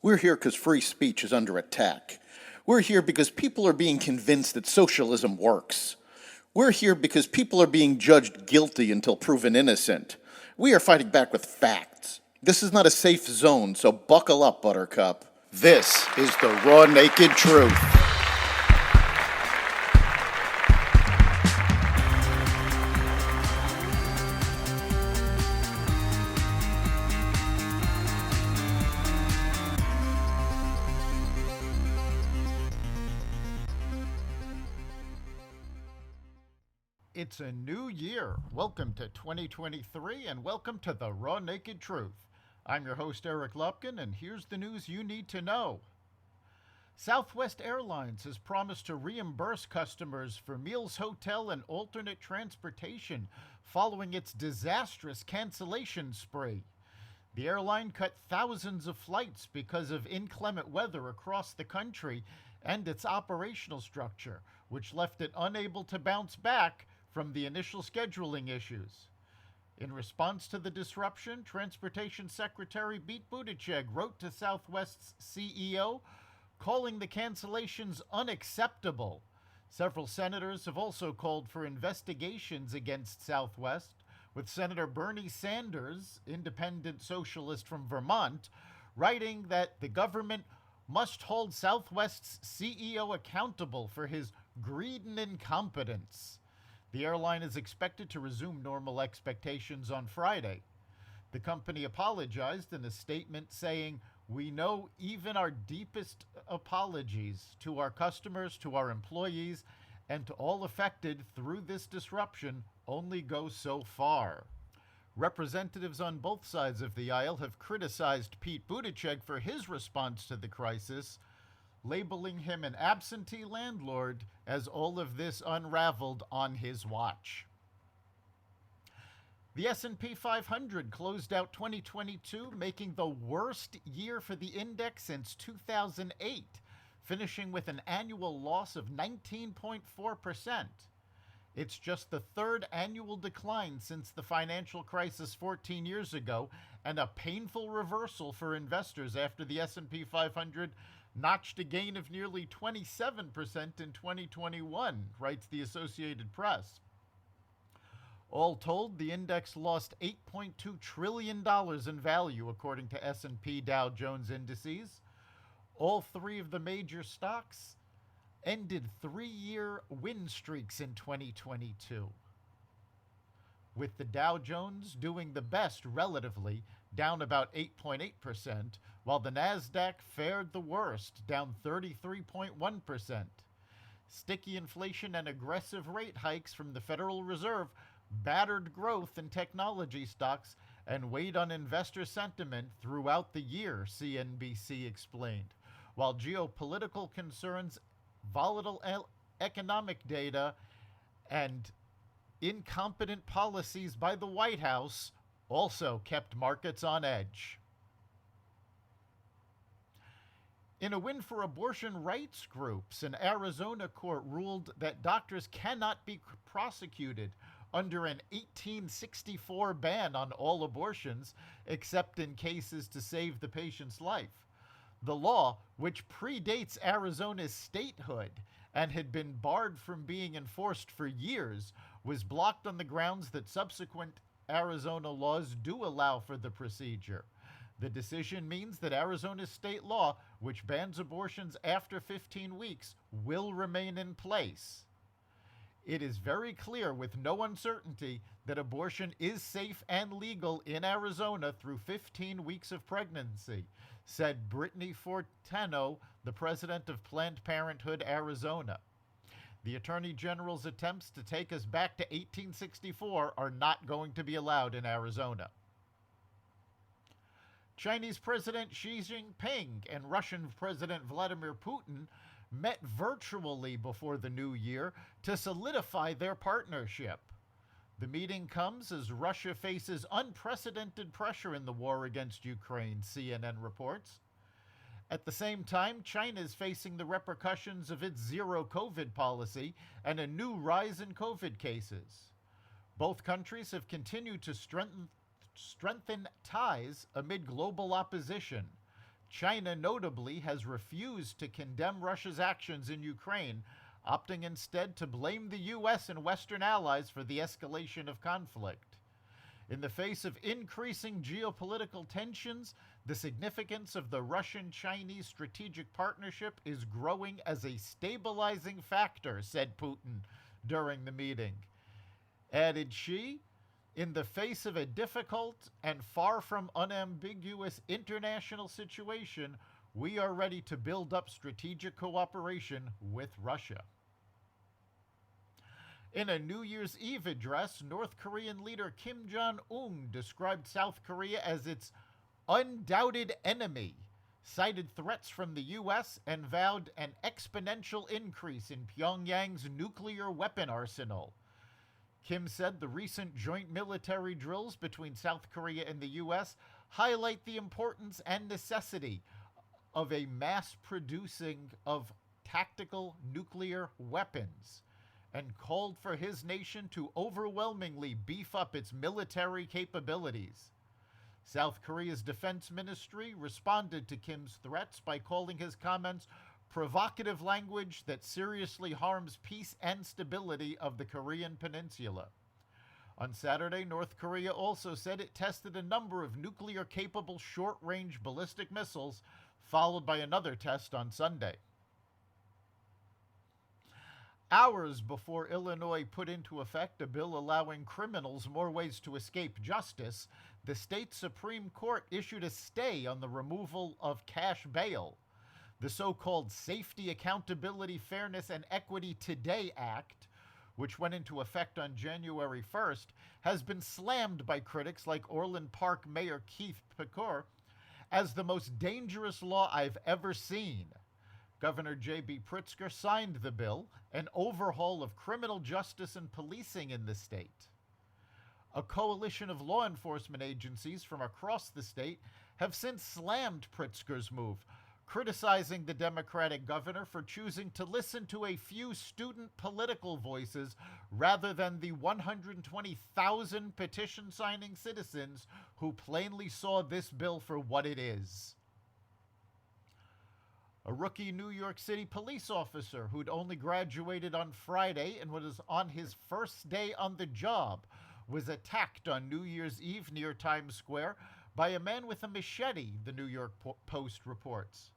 We're here because free speech is under attack. We're here because people are being convinced that socialism works. We're here because people are being judged guilty until proven innocent. We are fighting back with facts. This is not a safe zone, so buckle up, Buttercup. This is the raw, naked truth. It's a new year. Welcome to 2023 and welcome to the Raw Naked Truth. I'm your host, Eric Lupkin, and here's the news you need to know. Southwest Airlines has promised to reimburse customers for meals, hotel, and alternate transportation following its disastrous cancellation spree. The airline cut thousands of flights because of inclement weather across the country and its operational structure, which left it unable to bounce back from the initial scheduling issues. In response to the disruption, Transportation Secretary Pete Buttigieg wrote to Southwest's CEO, calling the cancellations unacceptable. Several senators have also called for investigations against Southwest, with Senator Bernie Sanders, independent socialist from Vermont, writing that the government must hold Southwest's CEO accountable for his greed and incompetence. The airline is expected to resume normal expectations on Friday. The company apologized in a statement saying, "We know even our deepest apologies to our customers, to our employees, and to all affected through this disruption only go so far." Representatives on both sides of the aisle have criticized Pete Buttigieg for his response to the crisis, labeling him an absentee landlord as all of this unraveled on his watch. The S&P 500 closed out 2022, making the worst year for the index since 2008, finishing with an annual loss of 19.4%. It's just the third annual decline since the financial crisis 14 years ago, and a painful reversal for investors after the S&P 500 notched a gain of nearly 27% in 2021, writes the Associated Press. All told, the index lost $8.2 trillion in value, according to S&P Dow Jones indices. All three of the major stocks ended three-year win streaks in 2022, with the Dow Jones doing the best relatively, down about 8.8%, while the Nasdaq fared the worst, down 33.1%. Sticky inflation and aggressive rate hikes from the Federal Reserve battered growth in technology stocks and weighed on investor sentiment throughout the year, CNBC explained, while geopolitical concerns, volatile economic data, and incompetent policies by the White House also kept markets on edge. In a win for abortion rights groups, an Arizona court ruled that doctors cannot be prosecuted under an 1864 ban on all abortions, except in cases to save the patient's life. The law, which predates Arizona's statehood and had been barred from being enforced for years, was blocked on the grounds that subsequent Arizona laws do allow for the procedure. The decision means that Arizona's state law, which bans abortions after 15 weeks, will remain in place. It is very clear with no uncertainty that abortion is safe and legal in Arizona through 15 weeks of pregnancy, said Brittany Forteno, the president of Planned Parenthood Arizona. The Attorney General's attempts to take us back to 1864 are not going to be allowed in Arizona. Chinese President Xi Jinping and Russian President Vladimir Putin met virtually before the new year to solidify their partnership. The meeting comes as Russia faces unprecedented pressure in the war against Ukraine, CNN reports. At the same time, China is facing the repercussions of its zero COVID policy and a new rise in COVID cases. Both countries have continued to strengthen ties amid global opposition. China notably has refused to condemn Russia's actions in Ukraine, opting instead to blame the U.S. and Western allies for the escalation of conflict. In the face of increasing geopolitical tensions, the significance of the Russian-Chinese strategic partnership is growing as a stabilizing factor, said Putin during the meeting. Added Xi, in the face of a difficult and far from unambiguous international situation, we are ready to build up strategic cooperation with Russia. In a New Year's Eve address, North Korean leader Kim Jong-un described South Korea as its undoubted enemy, cited threats from the U.S., and vowed an exponential increase in Pyongyang's nuclear weapon arsenal. Kim said the recent joint military drills between South Korea and the U.S. highlight the importance and necessity of a mass producing of tactical nuclear weapons, and called for his nation to overwhelmingly beef up its military capabilities. South Korea's defense ministry responded to Kim's threats by calling his comments provocative language that seriously harms peace and stability of the Korean peninsula. On Saturday, North Korea also said it tested a number of nuclear-capable short-range ballistic missiles, followed by another test on Sunday. Hours before Illinois put into effect a bill allowing criminals more ways to escape justice, the state Supreme Court issued a stay on the removal of cash bail. The so-called Safety, Accountability, Fairness, and Equity Today Act, which went into effect on January 1st, has been slammed by critics like Orland Park Mayor Keith Pecor as the most dangerous law I've ever seen. Governor J.B. Pritzker signed the bill, an overhaul of criminal justice and policing in the state. A coalition of law enforcement agencies from across the state have since slammed Pritzker's move, criticizing the Democratic governor for choosing to listen to a few student political voices rather than the 120,000 petition-signing citizens who plainly saw this bill for what it is. A rookie New York City police officer who'd only graduated on Friday and was on his first day on the job was attacked on New Year's Eve near Times Square by a man with a machete, the New York Post reports.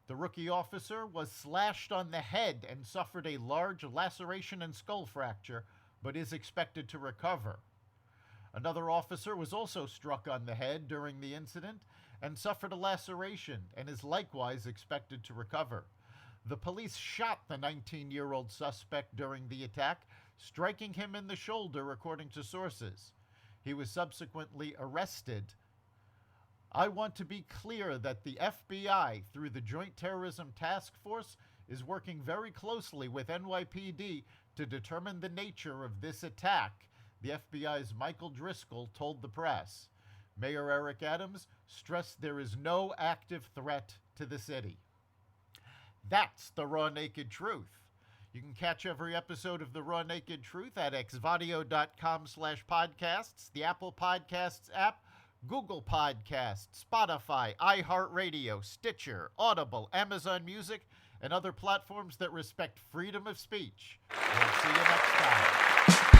The rookie officer was slashed on the head and suffered a large laceration and skull fracture, but is expected to recover. Another officer was also struck on the head during the incident and suffered a laceration and is likewise expected to recover. The police shot the 19-year-old suspect during the attack, striking him in the shoulder, according to sources. He was subsequently arrested. I want to be clear that the FBI, through the Joint Terrorism Task Force, is working very closely with NYPD to determine the nature of this attack, the FBI's Michael Driscoll told the press. Mayor Eric Adams stressed there is no active threat to the city. That's the Raw Naked Truth. You can catch every episode of the Raw Naked Truth at xvadio.com/podcasts, the Apple Podcasts app, Google Podcasts, Spotify, iHeartRadio, Stitcher, Audible, Amazon Music, and other platforms that respect freedom of speech. We'll see you next time.